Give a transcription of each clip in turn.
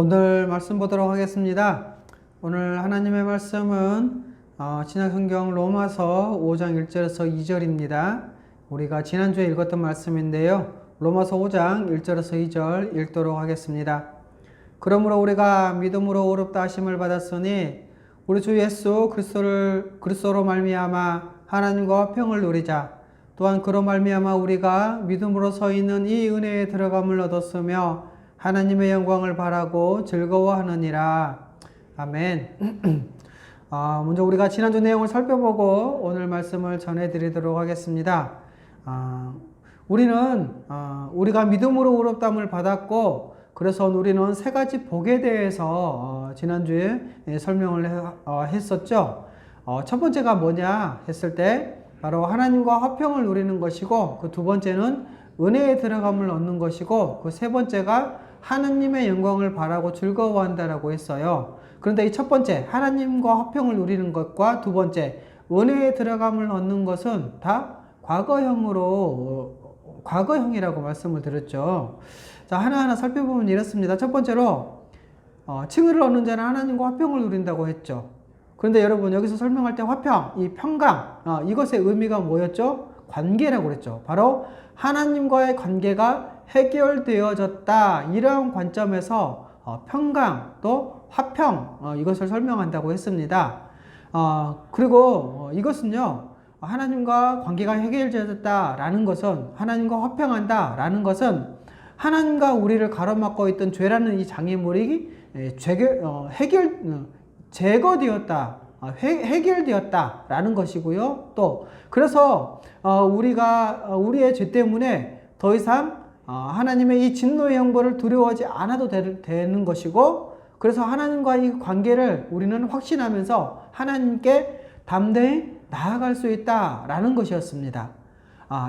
오늘 말씀 보도록 하겠습니다. 오늘 하나님의 말씀은 신약성경 로마서 5장 1절에서 2절입니다. 우리가 지난주에 읽었던 말씀인데요. 로마서 5장 1절에서 2절 읽도록 하겠습니다. 그러므로 우리가 믿음으로 의롭다 하심을 받았으니 우리 주 예수 그리스도로 말미암아 하나님과 화평을 누리자. 또한 그로 말미암아 우리가 믿음으로 서 있는 이 은혜에 들어감을 얻었으며 하나님의 영광을 바라고 즐거워하느니라. 아멘. 먼저 우리가 지난주 내용을 살펴보고 오늘 말씀을 전해드리도록 하겠습니다. 우리가 믿음으로 의롭다함을 받았고, 그래서 우리는 세 가지 복에 대해서 지난주에 설명을 했었죠. 첫 번째가 뭐냐 했을 때 바로 하나님과 화평을 누리는 것이고, 그 두 번째는 은혜에 들어감을 얻는 것이고, 그 세 번째가 하나님의 영광을 바라고 즐거워한다라고 했어요. 그런데 이 첫 번째 하나님과 화평을 누리는 것과 두 번째 은혜에 들어감을 얻는 것은 다 과거형이라고 말씀을 드렸죠. 자, 하나하나 살펴보면 이렇습니다. 첫 번째로 칭의를 얻는 자는 하나님과 화평을 누린다고 했죠. 그런데 여러분, 여기서 설명할 때 화평, 이 평강, 이것의 의미가 뭐였죠? 관계라고 그랬죠. 바로 하나님과의 관계가 해결되어졌다, 이러한 관점에서 평강 또 화평, 이것을 설명한다고 했습니다. 그리고 이것은요, 하나님과 관계가 해결되어졌다라는 것은, 하나님과 화평한다라는 것은 하나님과 우리를 가로막고 있던 죄라는 이 장애물이 제거되었다, 해결되었다라는 것이고요. 또 그래서 우리의 죄 때문에 더 이상 하나님의 이 진노의 형벌을 두려워하지 않아도 되는 것이고, 그래서 하나님과 이 관계를 우리는 확신하면서 하나님께 담대히 나아갈 수 있다라는 것이었습니다.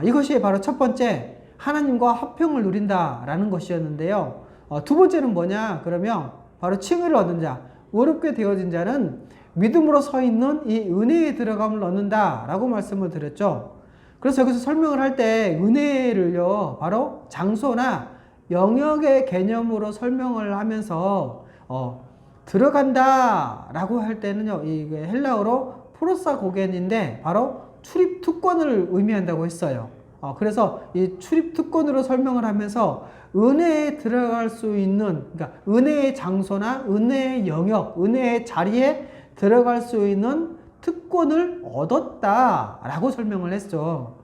이것이 바로 첫 번째 하나님과 화평을 누린다라는 것이었는데요. 두 번째는 뭐냐 그러면 바로 칭의를 얻은 자, 의롭게 되어진 자는 믿음으로 서 있는 이 은혜에 들어감을 얻는다라고 말씀을 드렸죠. 그래서 여기서 설명을 할 때 은혜를요, 바로 장소나 영역의 개념으로 설명을 하면서 들어간다라고 할 때는요, 이게 헬라어로 프로사고겐인데 바로 출입 특권을 의미한다고 했어요. 그래서 이 출입 특권으로 설명을 하면서 은혜에 들어갈 수 있는, 그러니까 은혜의 장소나 은혜의 영역, 은혜의 자리에 들어갈 수 있는 특권을 얻었다라고 설명을 했죠.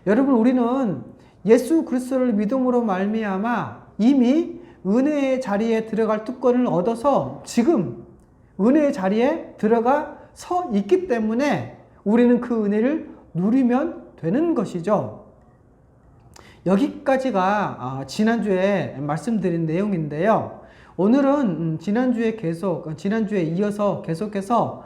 여러분, 우리는 예수 그리스도를 믿음으로 말미암아 이미 은혜의 자리에 들어갈 특권을 얻어서 지금 은혜의 자리에 들어가 서 있기 때문에 우리는 그 은혜를 누리면 되는 것이죠. 여기까지가 지난주에 말씀드린 내용인데요. 오늘은 지난주에 이어서 계속해서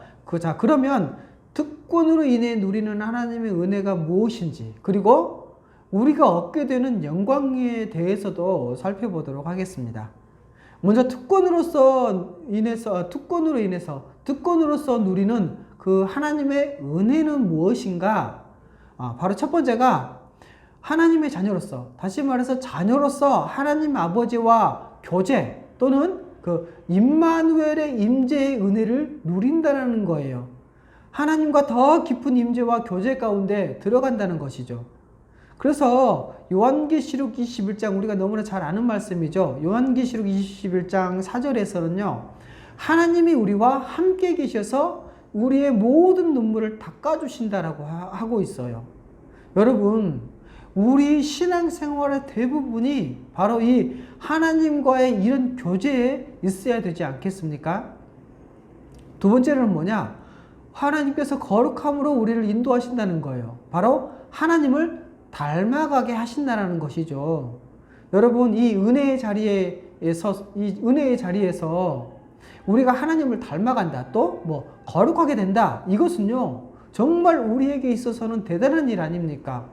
그러면 특권으로 인해 누리는 하나님의 은혜가 무엇인지, 그리고 우리가 얻게 되는 영광에 대해서도 살펴보도록 하겠습니다. 먼저 특권으로서 누리는 그 하나님의 은혜는 무엇인가? 바로 첫 번째가 하나님의 자녀로서, 다시 말해서 자녀로서 하나님 아버지와 교제 또는 그 임마누엘의 임재의 은혜를 누린다는 거예요. 하나님과 더 깊은 임재와 교제 가운데 들어간다는 것이죠. 그래서 요한계시록 21장, 우리가 너무나 잘 아는 말씀이죠. 요한계시록 21장 4절에서는요, 하나님이 우리와 함께 계셔서 우리의 모든 눈물을 닦아주신다라고 하고 있어요. 여러분, 우리 신앙생활의 대부분이 바로 이 하나님과의 이런 교제에 있어야 되지 않겠습니까? 두 번째는 뭐냐? 하나님께서 거룩함으로 우리를 인도하신다는 거예요. 바로 하나님을 닮아가게 하신다는 것이죠. 여러분, 이 은혜의 자리에서 우리가 하나님을 닮아간다, 또 거룩하게 된다, 이것은요 정말 우리에게 있어서는 대단한 일 아닙니까?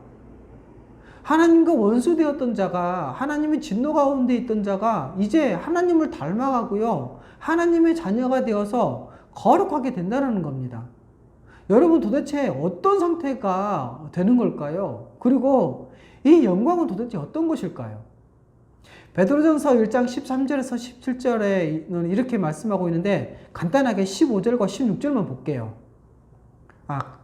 하나님과 원수되었던 자가, 하나님의 진노 가운데 있던 자가 이제 하나님을 닮아가고요, 하나님의 자녀가 되어서 거룩하게 된다는 겁니다. 여러분, 도대체 어떤 상태가 되는 걸까요? 그리고 이 영광은 도대체 어떤 것일까요? 베드로전서 1장 13절에서 17절에는 이렇게 말씀하고 있는데 간단하게 15절과 16절만 볼게요.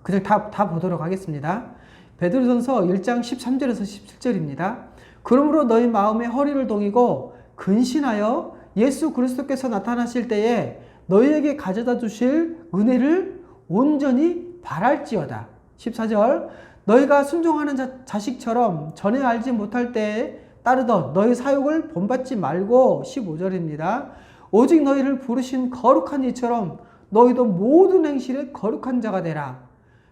그냥 다 보도록 하겠습니다. 베드로전서 1장 13절에서 17절입니다. 그러므로 너희 마음에 허리를 동이고 근신하여 예수 그리스도께서 나타나실 때에 너희에게 가져다 주실 은혜를 온전히 바랄지어다. 14절 너희가 순종하는 자식처럼 전에 알지 못할 때에 따르던 너희 사욕을 본받지 말고 15절입니다. 오직 너희를 부르신 거룩한 이처럼 너희도 모든 행실에 거룩한 자가 되라.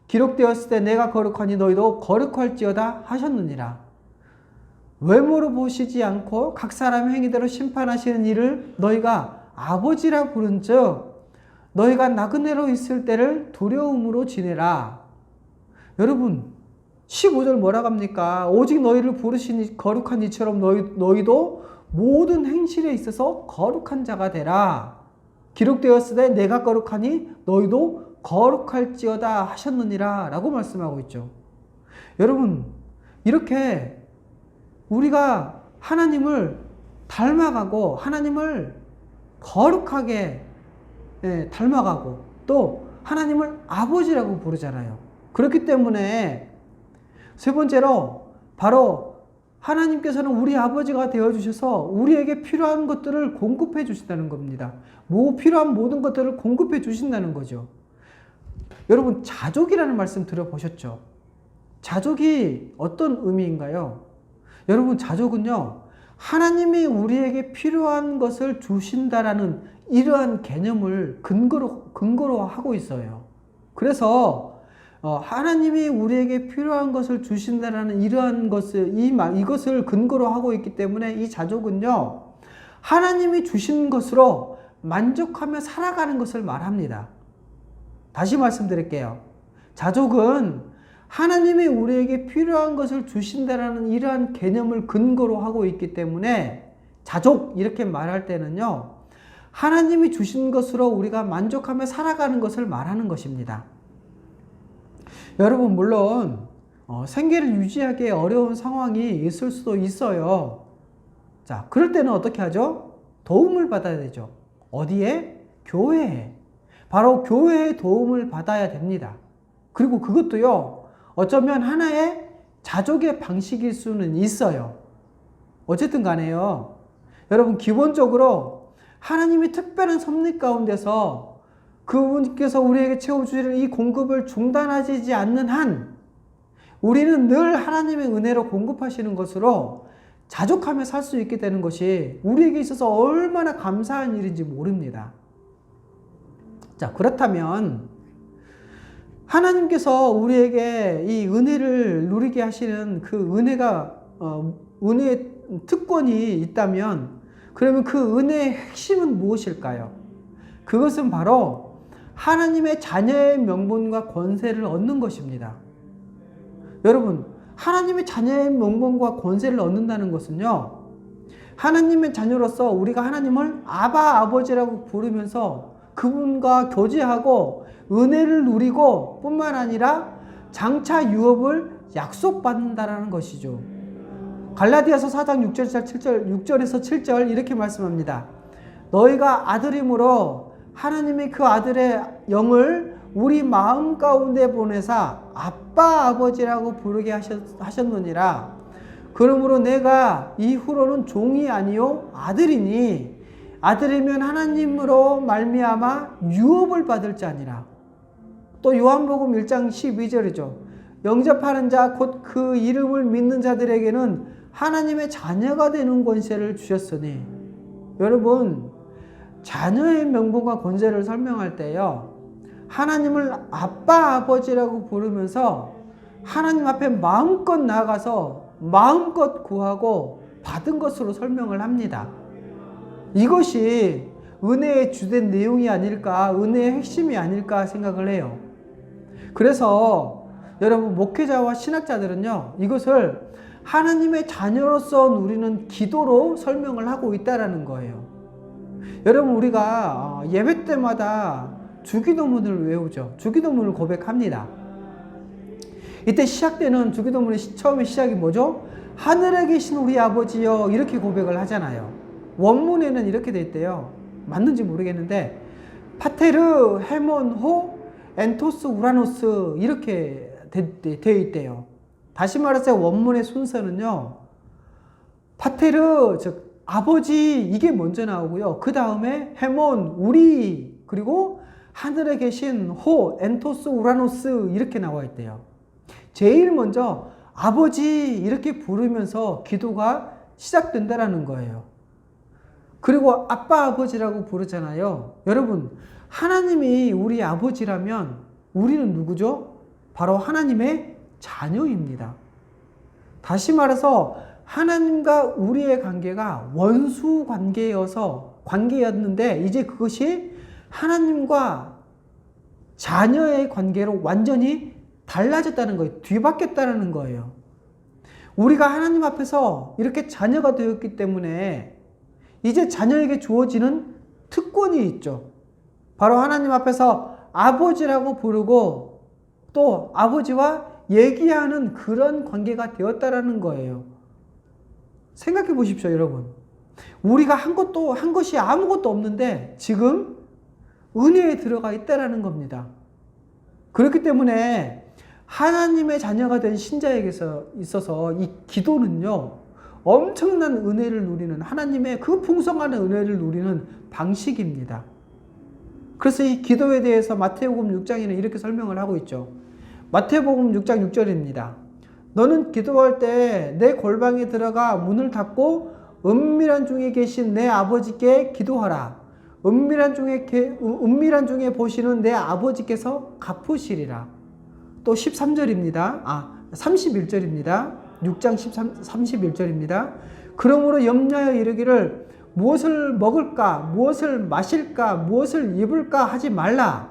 기록되었을 때 내가 거룩하니 너희도 거룩할지어다 하셨느니라. 외모로 보시지 않고 각 사람 행위대로 심판하시는 이를 너희가 아버지라 부른즉 너희가 나그네로 있을 때를 두려움으로 지내라. 여러분 15절 뭐라고 합니까? 오직 너희를 부르신 거룩한 이처럼 너희도 모든 행실에 있어서 거룩한 자가 되라. 기록되었을 때 내가 거룩하니 너희도 거룩할지어다 하셨느니라 라고 말씀하고 있죠. 여러분 이렇게 우리가 하나님을 닮아가고 하나님을 거룩하게 닮아가고 또 하나님을 아버지라고 부르잖아요. 그렇기 때문에 세 번째로 바로 하나님께서는 우리 아버지가 되어주셔서 우리에게 필요한 것들을 공급해 주신다는 겁니다. 필요한 모든 것들을 공급해 주신다는 거죠. 여러분 자족이라는 말씀 들어보셨죠? 자족이 어떤 의미인가요? 여러분 자족은요 하나님이 우리에게 필요한 것을 주신다라는 이러한 개념을 근거로 하고 있어요. 그래서 하나님이 우리에게 필요한 것을 주신다라는 이러한 이것을 근거로 하고 있기 때문에 이 자족은요 하나님이 주신 것으로 만족하며 살아가는 것을 말합니다. 다시 말씀드릴게요. 자족은 하나님이 우리에게 필요한 것을 주신다라는 이러한 개념을 근거로 하고 있기 때문에 자족 이렇게 말할 때는요 하나님이 주신 것으로 우리가 만족하며 살아가는 것을 말하는 것입니다. 여러분 물론 생계를 유지하기 어려운 상황이 있을 수도 있어요. 자, 그럴 때는 어떻게 하죠? 도움을 받아야 되죠. 어디에? 교회에. 바로 교회의 도움을 받아야 됩니다. 그리고 그것도요 어쩌면 하나의 자족의 방식일 수는 있어요. 어쨌든 간에요 여러분 기본적으로 하나님이 특별한 섭리 가운데서 그분께서 우리에게 채워주시는 이 공급을 중단하지 않는 한 우리는 늘 하나님의 은혜로 공급하시는 것으로 자족하며 살 수 있게 되는 것이 우리에게 있어서 얼마나 감사한 일인지 모릅니다. 자, 그렇다면 하나님께서 우리에게 이 은혜를 누리게 하시는 그 은혜의 특권이 있다면 그러면 그 은혜의 핵심은 무엇일까요? 그것은 바로 하나님의 자녀의 명분과 권세를 얻는 것입니다. 여러분, 하나님의 자녀의 명분과 권세를 얻는다는 것은요, 하나님의 자녀로서 우리가 하나님을 아바 아버지라고 부르면서 그분과 교제하고 은혜를 누리고 뿐만 아니라 장차 유업을 약속받는다라는 것이죠. 갈라디아서 4장 6절에서 7절 이렇게 말씀합니다. 너희가 아들임으로 하나님이 그 아들의 영을 우리 마음 가운데 보내사 아빠 아버지라고 부르게 하셨느니라. 그러므로 내가 이후로는 종이 아니요 아들이니 아들이면 하나님으로 말미암아 유업을 받을 자니라. 또 요한복음 1장 12절이죠. 영접하는 자 곧 그 이름을 믿는 자들에게는 하나님의 자녀가 되는 권세를 주셨으니. 여러분, 자녀의 명분과 권세를 설명할 때요, 하나님을 아빠 아버지라고 부르면서 하나님 앞에 마음껏 나아가서 마음껏 구하고 받은 것으로 설명을 합니다. 이것이 은혜의 주된 내용이 아닐까, 은혜의 핵심이 아닐까 생각을 해요. 그래서 여러분 목회자와 신학자들은요, 이것을 하나님의 자녀로서 누리는 기도로 설명을 하고 있다라는 거예요. 여러분, 우리가 예배 때마다 주기도문을 외우죠. 주기도문을 고백합니다. 이때 시작되는 주기도문의 처음에 시작이 뭐죠? 하늘에 계신 우리 아버지여 이렇게 고백을 하잖아요. 원문에는 이렇게 돼 있대요. 맞는지 모르겠는데 파테르 헤몬호 엔토스 우라노스 이렇게 되어 있대요. 다시 말해서 원문의 순서는요. 파테르 즉 아버지 이게 먼저 나오고요. 그 다음에 헤몬 우리 그리고 하늘에 계신 호 엔토스 우라노스 이렇게 나와 있대요. 제일 먼저 아버지 이렇게 부르면서 기도가 시작된다라는 거예요. 그리고 아빠 아버지라고 부르잖아요. 여러분 하나님이 우리 아버지라면 우리는 누구죠? 바로 하나님의 자녀입니다. 다시 말해서 하나님과 우리의 관계가 원수 관계였는데 이제 그것이 하나님과 자녀의 관계로 완전히 달라졌다는 거예요. 뒤바뀌었다는 거예요. 우리가 하나님 앞에서 이렇게 자녀가 되었기 때문에 이제 자녀에게 주어지는 특권이 있죠. 바로 하나님 앞에서 아버지라고 부르고 또 아버지와 얘기하는 그런 관계가 되었다라는 거예요. 생각해 보십시오, 여러분. 우리가 한 것이 아무것도 없는데 지금 은혜에 들어가 있다라는 겁니다. 그렇기 때문에 하나님의 자녀가 된 신자에게 있어서 이 기도는요, 엄청난 은혜를 누리는 하나님의 그 풍성한 은혜를 누리는 방식입니다. 그래서 이 기도에 대해서 마태복음 6장에는 이렇게 설명을 하고 있죠. 마태복음 6장 6절입니다. 너는 기도할 때 내 골방에 들어가 문을 닫고 은밀한 중에 계신 내 아버지께 기도하라. 은밀한 중에 보시는 내 아버지께서 갚으시리라. 또 13절입니다. 31절입니다. 6장 31절입니다. 그러므로 염려하여 이르기를 무엇을 먹을까, 무엇을 마실까, 무엇을 입을까 하지 말라.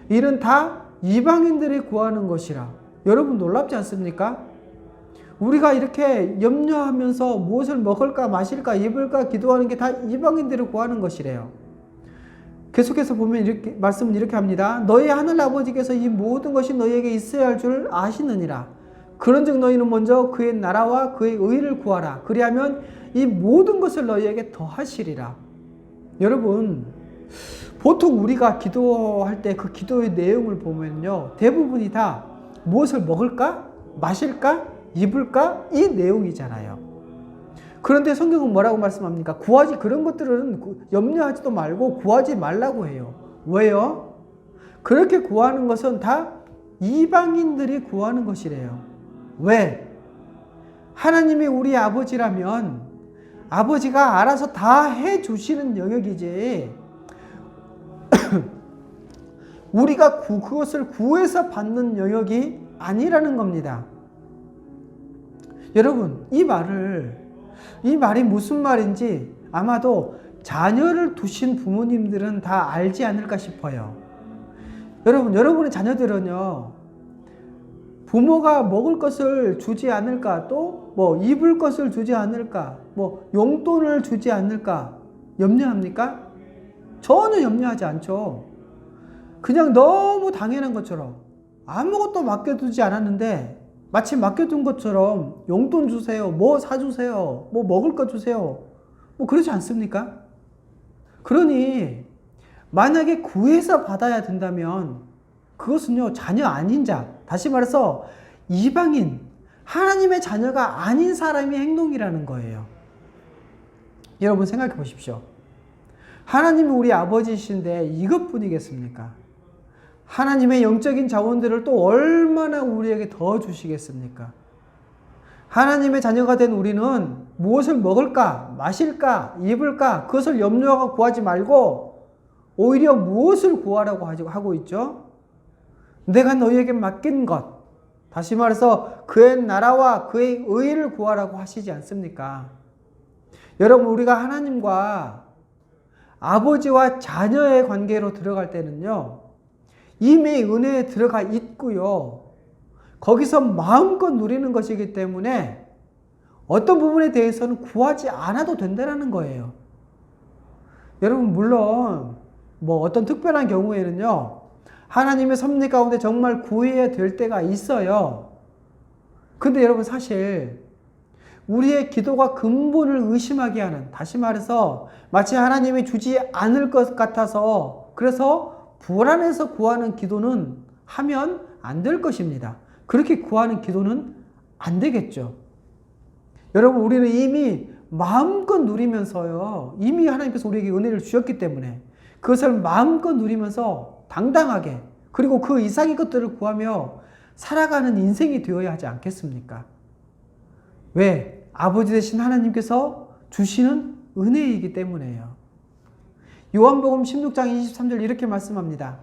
이는 다 이방인들이 구하는 것이라. 여러분 놀랍지 않습니까? 우리가 이렇게 염려하면서 무엇을 먹을까, 마실까, 입을까 기도하는 게 다 이방인들이 구하는 것이래요. 계속해서 보면 말씀은 이렇게 합니다. 너희 하늘 아버지께서 이 모든 것이 너희에게 있어야 할 줄 아시느니라. 그런즉 너희는 먼저 그의 나라와 그의 의를 구하라. 그리하면 이 모든 것을 너희에게 더하시리라. 여러분, 보통 우리가 기도할 때 그 기도의 내용을 보면요, 대부분이 다 무엇을 먹을까, 마실까, 입을까 이 내용이잖아요. 그런데 성경은 뭐라고 말씀합니까? 그런 것들은 염려하지도 말고 구하지 말라고 해요. 왜요? 그렇게 구하는 것은 다 이방인들이 구하는 것이래요. 왜? 하나님이 우리 아버지라면 아버지가 알아서 다 해주시는 영역이지 우리가 그것을 구해서 받는 영역이 아니라는 겁니다. 여러분, 이 말이 무슨 말인지 아마도 자녀를 두신 부모님들은 다 알지 않을까 싶어요. 여러분의 자녀들은요, 부모가 먹을 것을 주지 않을까, 또 입을 것을 주지 않을까, 용돈을 주지 않을까 염려합니까? 전혀 염려하지 않죠. 그냥 너무 당연한 것처럼 아무것도 맡겨두지 않았는데 마치 맡겨둔 것처럼 용돈 주세요, 뭐 사주세요, 뭐 먹을 거 주세요, 그러지 않습니까? 그러니 만약에 구해서 받아야 된다면 그것은요, 자녀 아닌 자, 다시 말해서 이방인, 하나님의 자녀가 아닌 사람의 행동이라는 거예요. 여러분 생각해 보십시오. 하나님이 우리 아버지이신데 이것뿐이겠습니까? 하나님의 영적인 자원들을 또 얼마나 우리에게 더 주시겠습니까? 하나님의 자녀가 된 우리는 무엇을 먹을까, 마실까, 입을까 그것을 염려하고 구하지 말고 오히려 무엇을 구하라고 하고 있죠? 내가 너희에게 맡긴 것, 다시 말해서 그의 나라와 그의 의를 구하라고 하시지 않습니까? 여러분, 우리가 하나님과 아버지와 자녀의 관계로 들어갈 때는요, 이미 은혜에 들어가 있고요, 거기서 마음껏 누리는 것이기 때문에 어떤 부분에 대해서는 구하지 않아도 된다는 거예요. 여러분, 물론 어떤 특별한 경우에는요, 하나님의 섭리 가운데 정말 구해야 될 때가 있어요. 근데 여러분, 사실 우리의 기도가 근본을 의심하게 하는, 다시 말해서 마치 하나님이 주지 않을 것 같아서 그래서 불안해서 구하는 기도는 하면 안 될 것입니다. 그렇게 구하는 기도는 안 되겠죠. 여러분, 우리는 이미 마음껏 누리면서요, 이미 하나님께서 우리에게 은혜를 주셨기 때문에 그것을 마음껏 누리면서 당당하게, 그리고 그 이상의 것들을 구하며 살아가는 인생이 되어야 하지 않겠습니까? 왜? 아버지 되신 하나님께서 주시는 은혜이기 때문에요. 요한복음 16장 23절 이렇게 말씀합니다.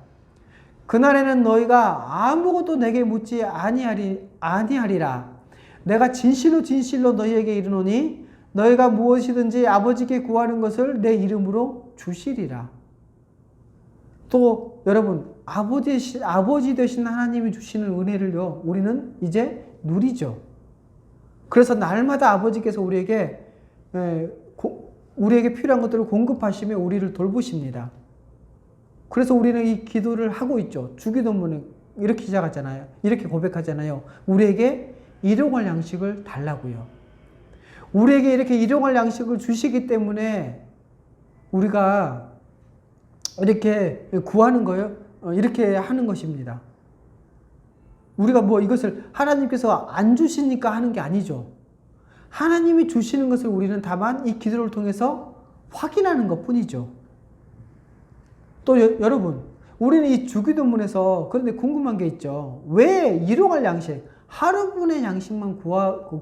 그날에는 너희가 아무것도 내게 묻지 아니하리라. 내가 진실로 진실로 너희에게 이르노니 너희가 무엇이든지 아버지께 구하는 것을 내 이름으로 주시리라. 또 여러분, 아버지 되신 하나님이 주시는 은혜를요, 우리는 이제 누리죠. 그래서 날마다 아버지께서 우리에게 필요한 것들을 공급하시며 우리를 돌보십니다. 그래서 우리는 이 기도를 하고 있죠. 주기도문은 이렇게 시작하잖아요. 이렇게 고백하잖아요. 우리에게 일용할 양식을 달라고요. 우리에게 이렇게 일용할 양식을 주시기 때문에 우리가 이렇게 구하는 거예요. 이렇게 하는 것입니다. 우리가 이것을 하나님께서 안 주시니까 하는 게 아니죠. 하나님이 주시는 것을 우리는 다만 이 기도를 통해서 확인하는 것 뿐이죠. 또 여러분, 우리는 이 주기도문에서 그런데 궁금한 게 있죠. 왜 일용할 양식, 하루분의 양식만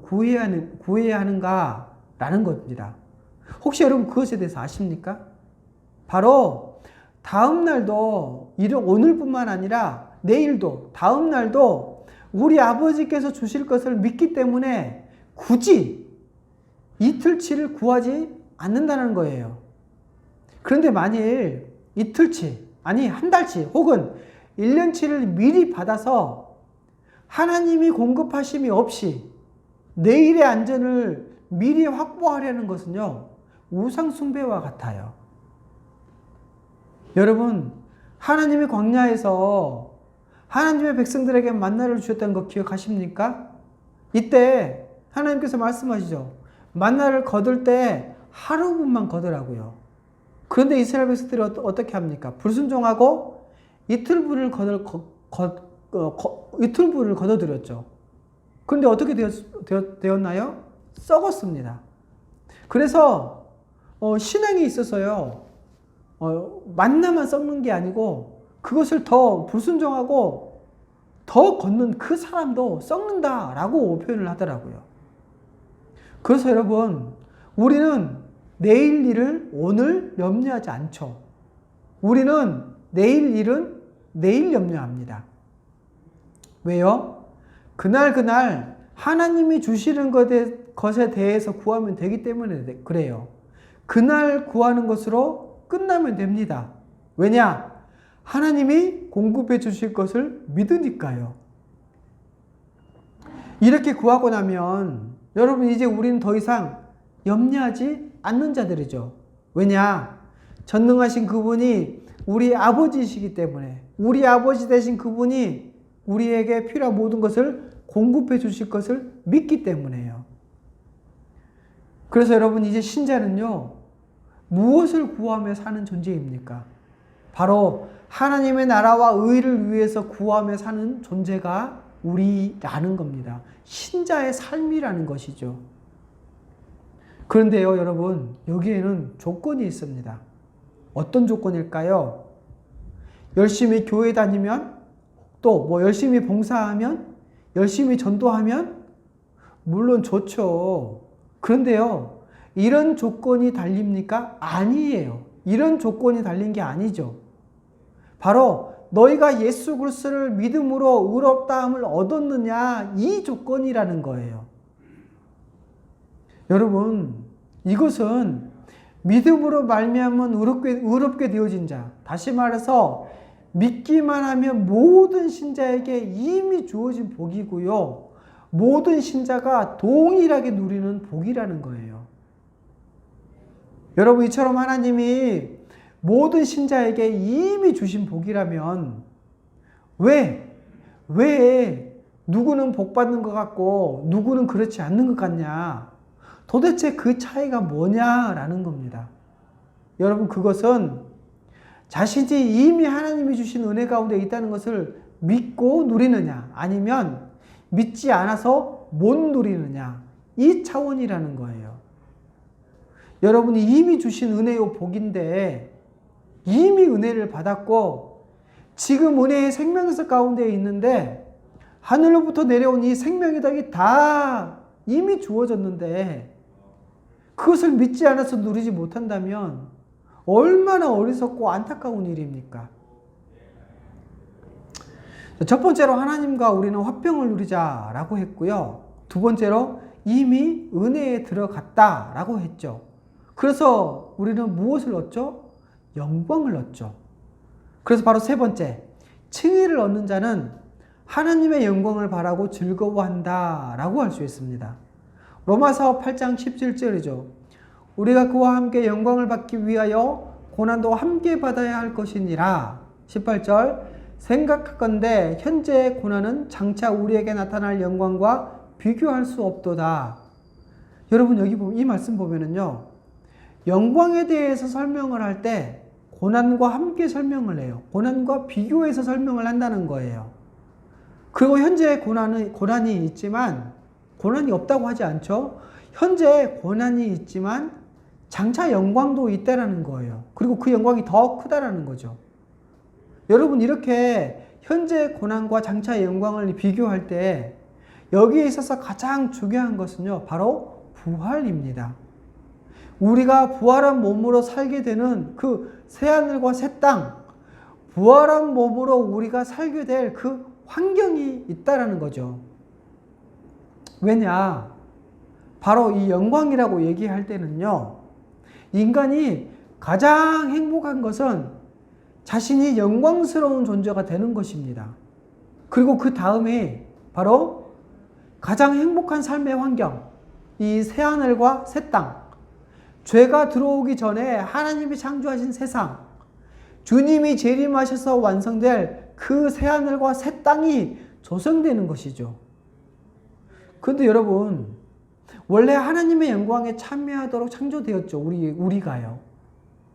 구해야 하는가라는 겁니다. 혹시 여러분 그것에 대해서 아십니까? 바로 다음 날도, 오늘뿐만 아니라 내일도, 다음 날도 우리 아버지께서 주실 것을 믿기 때문에 굳이 이틀치를 구하지 않는다는 거예요. 그런데 만일 이틀치, 아니 한 달치 혹은 1년치를 미리 받아서 하나님이 공급하심이 없이 내일의 안전을 미리 확보하려는 것은요, 우상숭배와 같아요. 여러분, 하나님이 광야에서 하나님의 백성들에게 만나를 주셨다는 거 기억하십니까? 이때 하나님께서 말씀하시죠. 만나를 거둘 때 하루분만 거두라고요. 그런데 이스라엘 백성들이 어떻게 합니까? 불순종하고 이틀분을 거둬들였죠. 그런데 어떻게 되었나요? 썩었습니다. 그래서 신앙이 있어서요, 만나만 썩는 게 아니고 그것을 더 불순종하고 더 걷는 그 사람도 썩는다라고 표현을 하더라고요. 그래서 여러분, 우리는 내일 일을 오늘 염려하지 않죠. 우리는 내일 일은 내일 염려합니다. 왜요? 그날 하나님이 주시는 것에 대해서 구하면 되기 때문에 그래요. 그날 구하는 것으로 끝나면 됩니다. 왜냐? 하나님이 공급해 주실 것을 믿으니까요. 이렇게 구하고 나면 여러분, 이제 우리는 더 이상 염려하지 않는 자들이죠. 왜냐? 전능하신 그분이 우리 아버지이시기 때문에, 우리 아버지 되신 그분이 우리에게 필요한 모든 것을 공급해 주실 것을 믿기 때문에요. 그래서 여러분, 이제 신자는요, 무엇을 구하며 사는 존재입니까? 바로 하나님의 나라와 의를 위해서 구하며 사는 존재가 우리라는 겁니다. 신자의 삶이라는 것이죠. 그런데요, 여러분, 여기에는 조건이 있습니다. 어떤 조건일까요? 열심히 교회 다니면, 또 열심히 봉사하면, 열심히 전도하면 물론 좋죠. 그런데요, 이런 조건이 달립니까? 아니에요. 이런 조건이 달린 게 아니죠. 바로 너희가 예수 그리스도를 믿음으로 의롭다함을 얻었느냐, 이 조건이라는 거예요. 여러분, 이것은 믿음으로 말미암은 의롭게 되어진 자, 다시 말해서 믿기만 하면 모든 신자에게 이미 주어진 복이고요, 모든 신자가 동일하게 누리는 복이라는 거예요. 여러분, 이처럼 하나님이 모든 신자에게 이미 주신 복이라면 왜 누구는 복 받는 것 같고 누구는 그렇지 않는 것 같냐? 도대체 그 차이가 뭐냐라는 겁니다. 여러분, 그것은 자신이 이미 하나님이 주신 은혜 가운데 있다는 것을 믿고 누리느냐, 아니면 믿지 않아서 못 누리느냐, 이 차원이라는 거예요. 여러분이 이미 주신 은혜요 복인데 이미 은혜를 받았고 지금 은혜의 생명수 가운데 있는데 하늘로부터 내려온 이 생명의 덕이 다 이미 주어졌는데 그것을 믿지 않아서 누리지 못한다면 얼마나 어리석고 안타까운 일입니까? 첫 번째로 하나님과 우리는 화평을 누리자라고 했고요. 두 번째로 이미 은혜에 들어갔다라고 했죠. 그래서 우리는 무엇을 얻죠? 영광을 얻죠. 그래서 바로 세 번째, 칭의를 얻는 자는 하나님의 영광을 바라고 즐거워한다 라고 할 수 있습니다. 로마서 8장 17절이죠. 우리가 그와 함께 영광을 받기 위하여 고난도 함께 받아야 할 것이니라. 18절, 생각하건대 현재의 고난은 장차 우리에게 나타날 영광과 비교할 수 없도다. 여러분, 여기 보면 이 말씀 보면은요, 영광에 대해서 설명을 할 때 고난과 함께 설명을 해요. 고난과 비교해서 설명을 한다는 거예요. 그리고 현재 고난이 있지만 고난이 없다고 하지 않죠. 현재 고난이 있지만 장차 영광도 있다라는 거예요. 그리고 그 영광이 더 크다라는 거죠. 여러분, 이렇게 현재 고난과 장차의 영광을 비교할 때 여기에 있어서 가장 중요한 것은요, 바로 부활입니다. 우리가 부활한 몸으로 살게 되는 그 새하늘과 새 땅, 부활한 몸으로 우리가 살게 될 그 환경이 있다라는 거죠. 왜냐? 바로 이 영광이라고 얘기할 때는요, 인간이 가장 행복한 것은 자신이 영광스러운 존재가 되는 것입니다. 그리고 그 다음에 바로 가장 행복한 삶의 환경, 이 새하늘과 새 땅, 죄가 들어오기 전에 하나님이 창조하신 세상, 주님이 재림하셔서 완성될 그 새하늘과 새 땅이 조성되는 것이죠. 그런데 여러분, 원래 하나님의 영광에 참여하도록 창조되었죠. 우리가요.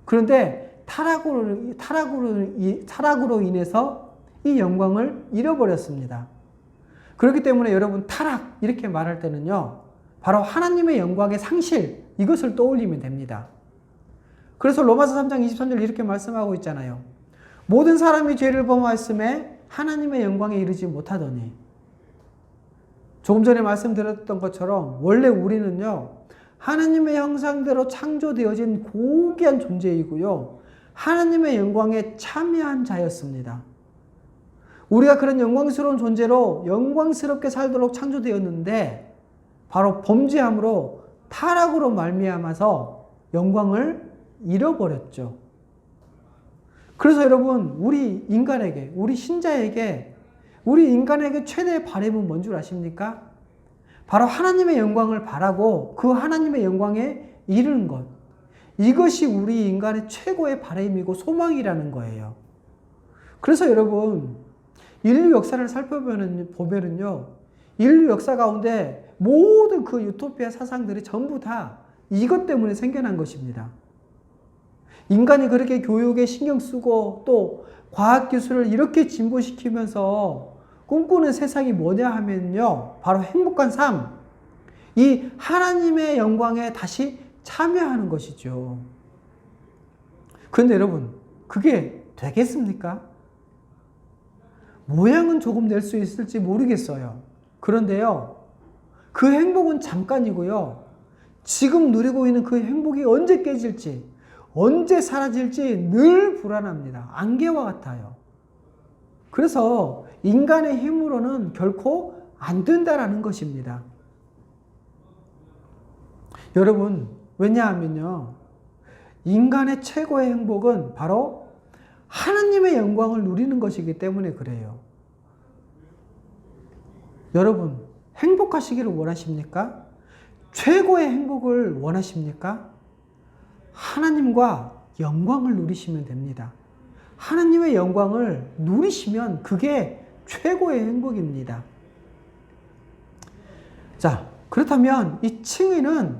그런데 타락으로 인해서 이 영광을 잃어버렸습니다. 그렇기 때문에 여러분, 타락 이렇게 말할 때는요, 바로 하나님의 영광의 상실, 이것을 떠올리면 됩니다. 그래서 로마서 3장 23절 이렇게 말씀하고 있잖아요. 모든 사람이 죄를 범하였음에 하나님의 영광에 이르지 못하더니. 조금 전에 말씀드렸던 것처럼 원래 우리는요, 하나님의 형상대로 창조되어진 고귀한 존재이고요, 하나님의 영광에 참여한 자였습니다. 우리가 그런 영광스러운 존재로 영광스럽게 살도록 창조되었는데 바로 범죄함으로 타락으로 말미암아서 영광을 잃어버렸죠. 그래서 여러분, 우리 인간에게, 우리 신자에게, 우리 인간에게 최대의 바람은 뭔 줄 아십니까? 바로 하나님의 영광을 바라고 그 하나님의 영광에 이르는 것. 이것이 우리 인간의 최고의 바람이고 소망이라는 거예요. 그래서 여러분, 인류 역사를 살펴보면요, 인류 역사 가운데 모든 그 유토피아 사상들이 전부 다 이것 때문에 생겨난 것입니다. 인간이 그렇게 교육에 신경 쓰고 또 과학기술을 이렇게 진보시키면서 꿈꾸는 세상이 뭐냐 하면요, 바로 행복한 삶, 이 하나님의 영광에 다시 참여하는 것이죠. 그런데 여러분, 그게 되겠습니까? 모양은 조금 낼 수 있을지 모르겠어요. 그런데요, 그 행복은 잠깐이고요, 지금 누리고 있는 그 행복이 언제 깨질지, 언제 사라질지 늘 불안합니다. 안개와 같아요. 그래서 인간의 힘으로는 결코 안 된다라는 것입니다. 여러분, 왜냐하면요, 인간의 최고의 행복은 바로 하나님의 영광을 누리는 것이기 때문에 그래요. 여러분, 행복하시기를 원하십니까? 최고의 행복을 원하십니까? 하나님과 영광을 누리시면 됩니다. 하나님의 영광을 누리시면 그게 최고의 행복입니다. 자, 그렇다면 이 칭의는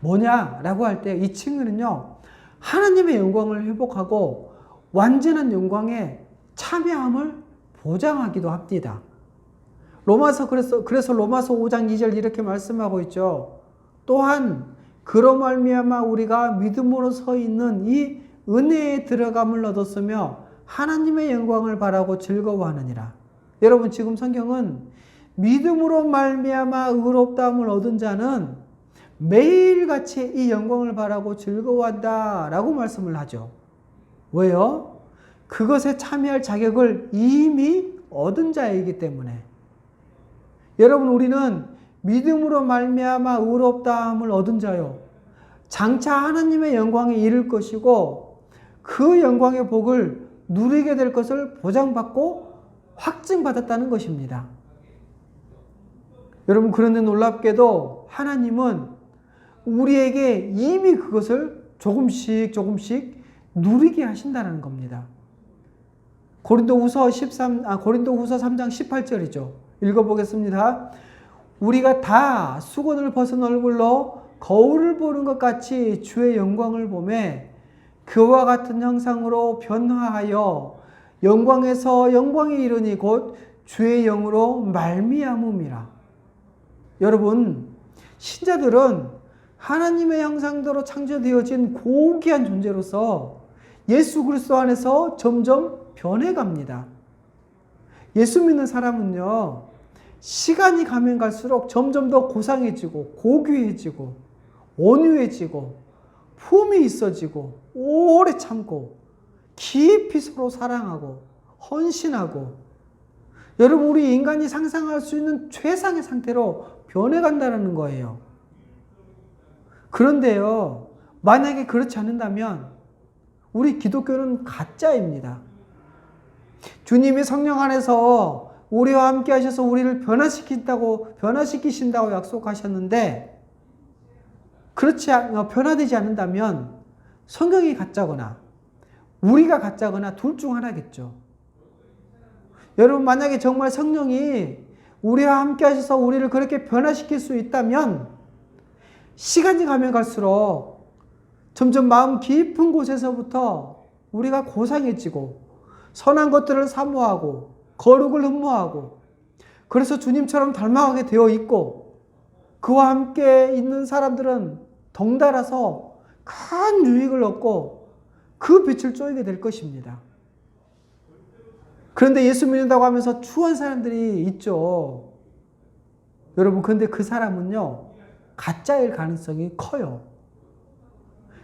뭐냐라고 할 때 이 칭의는요, 하나님의 영광을 회복하고 완전한 영광에 참여함을 보장하기도 합니다. 그래서 로마서 5장 2절 이렇게 말씀하고 있죠. 또한 그로 말미암아 우리가 믿음으로 서 있는 이 은혜에 들어감을 얻었으며 하나님의 영광을 바라고 즐거워하느니라. 여러분, 지금 성경은 믿음으로 말미암아 의롭다함을 얻은 자는 매일같이 이 영광을 바라고 즐거워한다라고 말씀을 하죠. 왜요? 그것에 참여할 자격을 이미 얻은 자이기 때문에. 여러분, 우리는 믿음으로 말미암아 의롭다함을 얻은 자요, 장차 하나님의 영광에 이를 것이고 그 영광의 복을 누리게 될 것을 보장받고 확증받았다는 것입니다. 여러분, 그런데 놀랍게도 하나님은 우리에게 이미 그것을 조금씩 누리게 하신다는 겁니다. 고린도후서 3장 18절이죠. 읽어보겠습니다. 우리가 다 수건을 벗은 얼굴로 거울을 보는 것 같이 주의 영광을 보매 그와 같은 형상으로 변화하여 영광에서 영광에 이르니 곧 주의 영으로 말미암음이라. 여러분, 신자들은 하나님의 형상대로 창조되어진 고귀한 존재로서 예수 그리스도 안에서 점점 변해갑니다. 예수 믿는 사람은요, 시간이 가면 갈수록 점점 더 고상해지고 고귀해지고 온유해지고 품이 있어지고 오래 참고 깊이 서로 사랑하고 헌신하고, 여러분, 우리 인간이 상상할 수 있는 최상의 상태로 변해간다는 거예요. 그런데요, 만약에 그렇지 않는다면 우리 기독교는 가짜입니다. 주님이 성령 안에서 우리와 함께 하셔서 우리를 변화시키신다고 약속하셨는데, 변화되지 않는다면 성경이 가짜거나 우리가 가짜거나 둘 중 하나겠죠. 여러분, 만약에 정말 성령이 우리와 함께 하셔서 우리를 그렇게 변화시킬 수 있다면 시간이 가면 갈수록 점점 마음 깊은 곳에서부터 우리가 고상해지고 선한 것들을 사모하고 거룩을 흠모하고, 그래서 주님처럼 닮아가게 되어 있고, 그와 함께 있는 사람들은 덩달아서 큰 유익을 얻고 그 빛을 쬐게 될 것입니다. 그런데 예수 믿는다고 하면서 추한 사람들이 있죠. 여러분, 그런데 그 사람은요, 가짜일 가능성이 커요.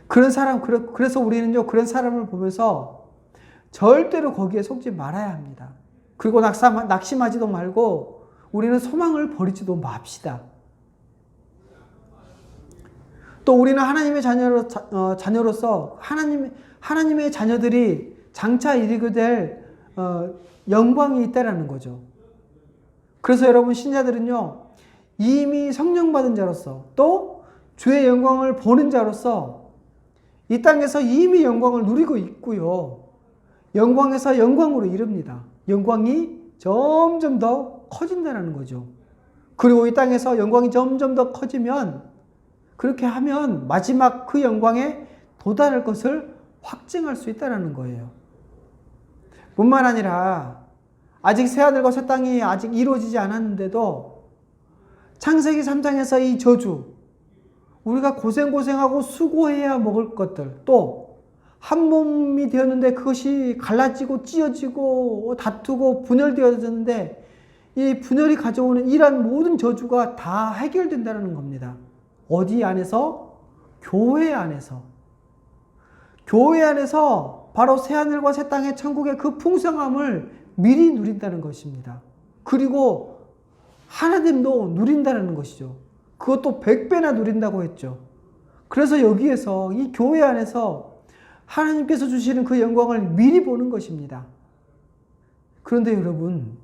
그래서 우리는요, 그런 사람을 보면서 절대로 거기에 속지 말아야 합니다. 그리고 낙심하지도 말고 우리는 소망을 버리지도 맙시다. 또 우리는 하나님의 자녀로서 하나님의 자녀들이 장차 이르게 될 영광이 있다라는 거죠. 그래서 여러분, 신자들은요, 이미 성령 받은 자로서 또 주의 영광을 보는 자로서 이 땅에서 이미 영광을 누리고 있고요, 영광에서 영광으로 이릅니다. 영광이 점점 더 커진다는 거죠. 그리고 이 땅에서 영광이 점점 더 커지면, 그렇게 하면 마지막 그 영광에 도달할 것을 확증할 수 있다는 거예요. 뿐만 아니라 아직 새하늘과 새 땅이 아직 이루어지지 않았는데도 창세기 3장에서 이 저주, 우리가 고생하고 수고해야 먹을 것들, 또 한 몸이 되었는데 그것이 갈라지고 찢어지고 다투고 분열되어졌는데 이 분열이 가져오는 이러한 모든 저주가 다 해결된다는 겁니다. 어디 안에서? 교회 안에서. 교회 안에서 바로 새하늘과 새 땅의 천국의 그 풍성함을 미리 누린다는 것입니다. 그리고 하나님도 누린다는 것이죠. 그것도 100배나 누린다고 했죠. 그래서 여기에서 이 교회 안에서 하나님께서 주시는 그 영광을 미리 보는 것입니다. 그런데 여러분,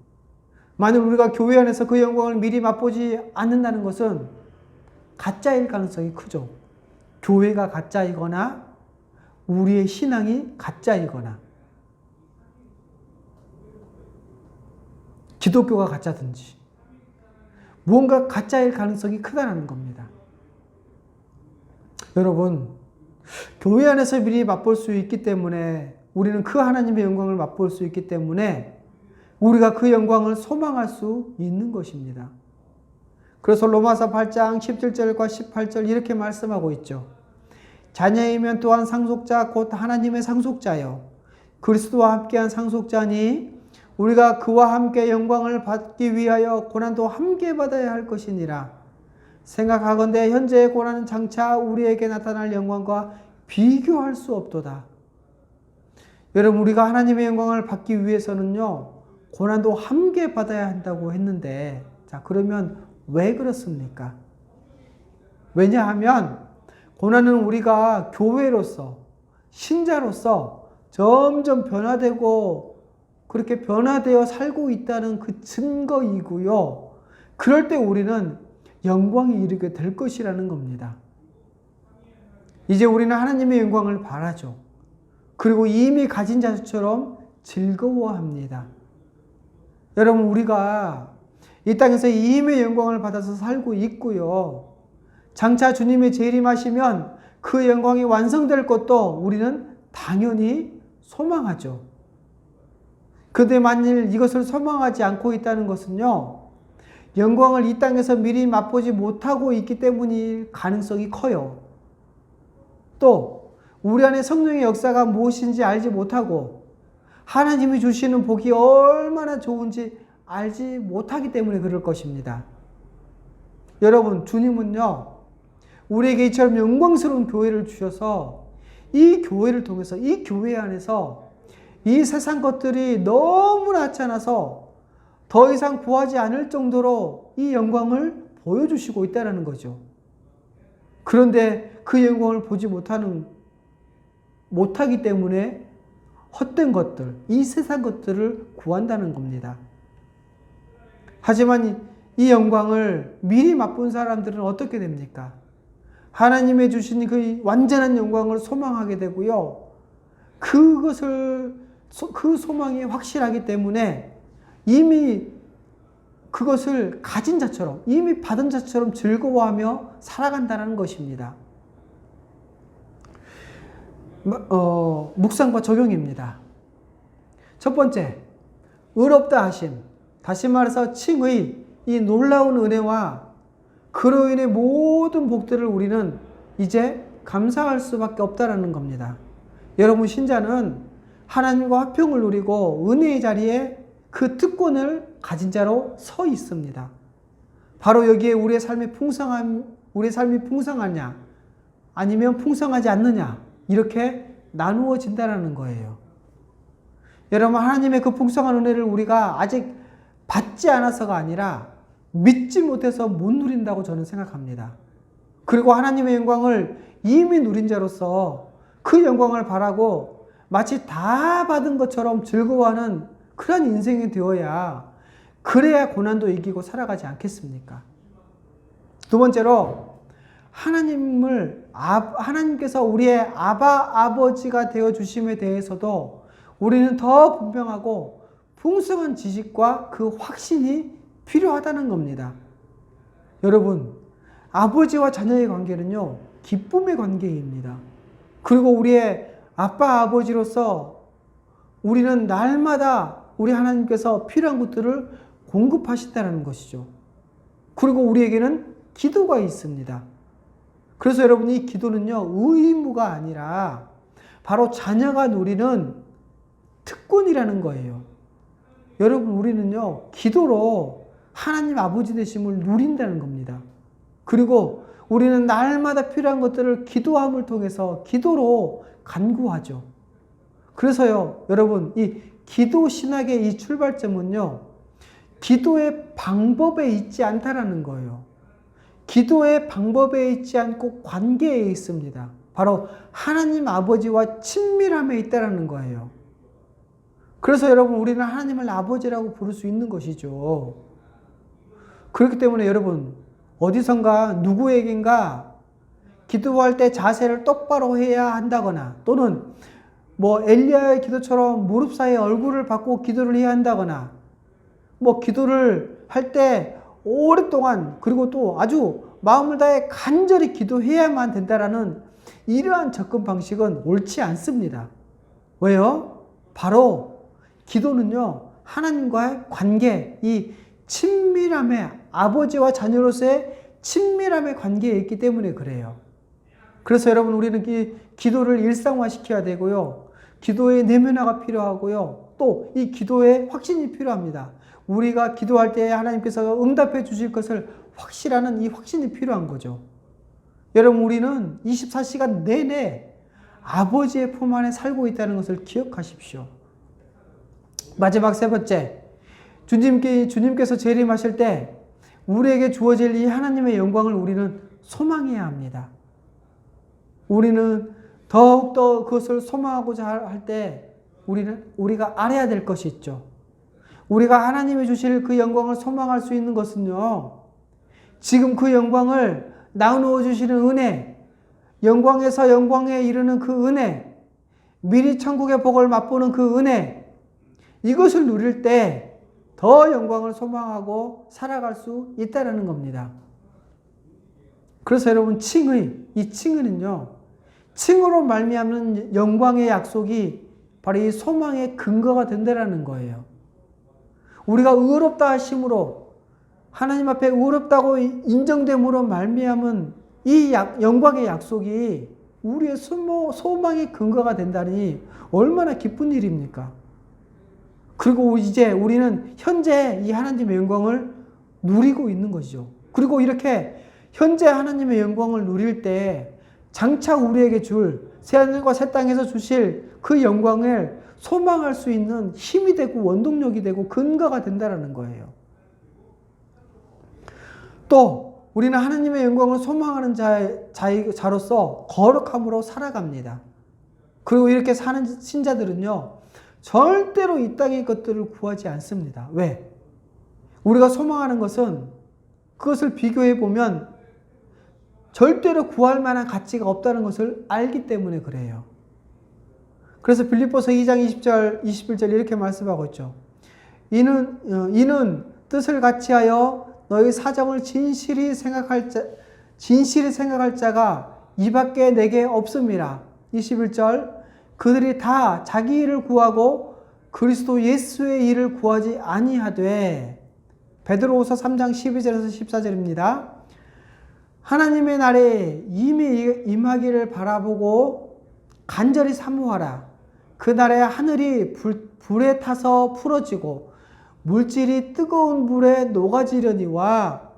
만약 우리가 교회 안에서 그 영광을 미리 맛보지 않는다는 것은 가짜일 가능성이 크죠. 교회가 가짜이거나 우리의 신앙이 가짜이거나 기독교가 가짜든지 무언가 가짜일 가능성이 크다는 겁니다. 여러분, 교회 안에서 미리 맛볼 수 있기 때문에 우리는 그 하나님의 영광을 맛볼 수 있기 때문에 우리가 그 영광을 소망할 수 있는 것입니다. 그래서 로마서 8장 17절과 18절 이렇게 말씀하고 있죠. 자녀이면 또한 상속자 곧 하나님의 상속자요 그리스도와 함께한 상속자니 우리가 그와 함께 영광을 받기 위하여 고난도 함께 받아야 할 것이니라. 생각하건대 현재의 고난은 장차 우리에게 나타날 영광과 비교할 수 없도다. 여러분, 우리가 하나님의 영광을 받기 위해서는요, 고난도 함께 받아야 한다고 했는데, 자, 그러면 왜 그렇습니까? 왜냐하면, 고난은 우리가 교회로서, 신자로서 점점 변화되고, 그렇게 변화되어 살고 있다는 그 증거이고요. 그럴 때 우리는 영광에 이르게 될 것이라는 겁니다. 이제 우리는 하나님의 영광을 바라죠. 그리고 이미 가진 자처럼 즐거워합니다. 여러분, 우리가 이 땅에서 이미 영광을 받아서 살고 있고요. 장차 주님의 재림하시면 그 영광이 완성될 것도 우리는 당연히 소망하죠. 그런데 만일 이것을 소망하지 않고 있다는 것은요, 영광을 이 땅에서 미리 맛보지 못하고 있기 때문일 가능성이 커요. 또 우리 안에 성령의 역사가 무엇인지 알지 못하고 하나님이 주시는 복이 얼마나 좋은지 알지 못하기 때문에 그럴 것입니다. 여러분, 주님은요, 우리에게 이처럼 영광스러운 교회를 주셔서 이 교회를 통해서, 이 교회 안에서 이 세상 것들이 너무 나타나서 더 이상 구하지 않을 정도로 이 영광을 보여주시고 있다는 거죠. 그런데 그 영광을 보지 못하기 때문에 헛된 것들, 이 세상 것들을 구한다는 겁니다. 하지만 이 영광을 미리 맛본 사람들은 어떻게 됩니까? 하나님의 주신 그 완전한 영광을 소망하게 되고요. 그 소망이 확실하기 때문에 이미 그것을 가진 자처럼, 이미 받은 자처럼 즐거워하며 살아간다는 것입니다. 묵상과 적용입니다. 첫 번째, 의롭다 하심. 다시 말해서 칭의, 이 놀라운 은혜와 그로 인해 모든 복들을 우리는 이제 감사할 수밖에 없다는 겁니다. 여러분, 신자는 하나님과 화평을 누리고 은혜의 자리에 그 특권을 가진 자로 서 있습니다. 바로 여기에 우리의 삶이 풍성하냐, 아니면 풍성하지 않느냐, 이렇게 나누어진다는 거예요. 여러분, 하나님의 그 풍성한 은혜를 우리가 아직 받지 않아서가 아니라 믿지 못해서 못 누린다고 저는 생각합니다. 그리고 하나님의 영광을 이미 누린 자로서 그 영광을 바라고 마치 다 받은 것처럼 즐거워하는 그런 인생이 되어야, 그래야 고난도 이기고 살아가지 않겠습니까? 두 번째로, 하나님께서 우리의 아버지가 되어 주심에 대해서도 우리는 더 분명하고 풍성한 지식과 그 확신이 필요하다는 겁니다. 여러분, 아버지와 자녀의 관계는요, 기쁨의 관계입니다. 그리고 우리의 아빠, 아버지로서 우리는 날마다 우리 하나님께서 필요한 것들을 공급하신다는 것이죠. 그리고 우리에게는 기도가 있습니다. 그래서 여러분, 이 기도는요, 의무가 아니라 바로 자녀가 누리는 특권이라는 거예요. 여러분, 우리는요, 기도로 하나님 아버지 되심을 누린다는 겁니다. 그리고 우리는 날마다 필요한 것들을 기도함을 통해서 기도로 간구하죠. 그래서요, 여러분, 이 기도 신학의 이 출발점은요, 기도의 방법에 있지 않다라는 거예요. 기도의 방법에 있지 않고 관계에 있습니다. 바로 하나님 아버지와 친밀함에 있다라는 거예요. 그래서 여러분, 우리는 하나님을 아버지라고 부를 수 있는 것이죠. 그렇기 때문에 여러분, 어디선가 누구에겐가 기도할 때 자세를 똑바로 해야 한다거나, 또는 엘리야의 기도처럼 무릎 사이에 얼굴을 받고 기도를 해야 한다거나, 기도를 할 때 오랫동안, 그리고 또 아주 마음을 다해 간절히 기도해야만 된다라는 이러한 접근 방식은 옳지 않습니다. 왜요? 바로 기도는요, 하나님과의 관계, 이 친밀함의, 아버지와 자녀로서의 친밀함의 관계에 있기 때문에 그래요. 그래서 여러분, 우리는 기도를 일상화시켜야 되고요. 기도의 내면화가 필요하고요. 또 이 기도의 확신이 필요합니다. 우리가 기도할 때 하나님께서 응답해 주실 것을 확실하는 이 확신이 필요한 거죠. 여러분, 우리는 24시간 내내 아버지의 품 안에 살고 있다는 것을 기억하십시오. 마지막 세 번째, 주님께서 재림하실 때 우리에게 주어질 이 하나님의 영광을 우리는 소망해야 합니다. 우리는 더욱더 그것을 소망하고자 할 때 우리가 알아야 될 것이 있죠. 우리가 하나님이 주실 그 영광을 소망할 수 있는 것은요, 지금 그 영광을 나누어 주시는 은혜, 영광에서 영광에 이르는 그 은혜, 미리 천국의 복을 맛보는 그 은혜, 이것을 누릴 때 더 영광을 소망하고 살아갈 수 있다는 겁니다. 그래서 여러분, 이 칭의는요, 칭으로 말미암는 영광의 약속이 바로 이 소망의 근거가 된다는 거예요. 우리가 의롭다 하심으로, 하나님 앞에 의롭다고 인정됨으로 말미암은 이 영광의 약속이 우리의 소망의 근거가 된다니 얼마나 기쁜 일입니까? 그리고 이제 우리는 현재 이 하나님의 영광을 누리고 있는 것이죠. 그리고 이렇게 현재 하나님의 영광을 누릴 때 장차 우리에게 줄 새하늘과 새 땅에서 주실 그 영광을 소망할 수 있는 힘이 되고 원동력이 되고 근거가 된다는 거예요. 또 우리는 하나님의 영광을 소망하는 자로서 거룩함으로 살아갑니다. 그리고 이렇게 사는 신자들은요, 절대로 이 땅의 것들을 구하지 않습니다. 왜? 우리가 소망하는 것은 그것을 비교해 보면 절대로 구할 만한 가치가 없다는 것을 알기 때문에 그래요. 그래서 빌립보서 2장 20절, 21절 이렇게 말씀하고 있죠. 이는 뜻을 같이하여 너희 사정을 진실히 생각할 자가 이밖에 내게 없음이라. 21절, 그들이 다 자기 일을 구하고 그리스도 예수의 일을 구하지 아니하되. 베드로후서 3장 12절에서 14절입니다. 하나님의 날에 이미 임하기를 바라보고 간절히 사모하라. 그 날에 하늘이 불에 타서 풀어지고 물질이 뜨거운 불에 녹아지려니와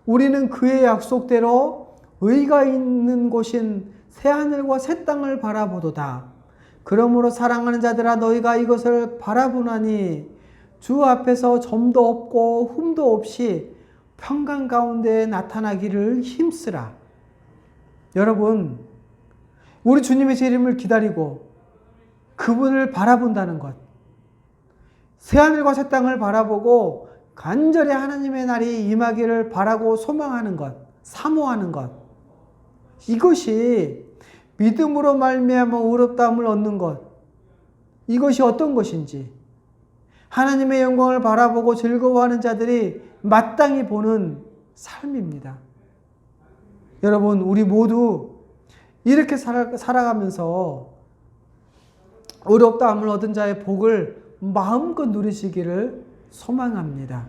우리는 그의 약속대로 의가 있는 곳인 새하늘과 새 땅을 바라보도다. 그러므로 사랑하는 자들아, 너희가 이것을 바라보나니 주 앞에서 점도 없고 흠도 없이 평강 가운데 나타나기를 힘쓰라. 여러분, 우리 주님의 재림을 기다리고 그분을 바라본다는 것, 새하늘과 새 땅을 바라보고 간절히 하나님의 날이 임하기를 바라고 소망하는 것, 사모하는 것, 이것이 믿음으로 말미암아 의롭다함을 얻는 것, 이것이 어떤 것인지 하나님의 영광을 바라보고 즐거워하는 자들이 마땅히 보는 삶입니다. 여러분, 우리 모두 이렇게 살아가면서 의롭다함을 얻은 자의 복을 마음껏 누리시기를 소망합니다.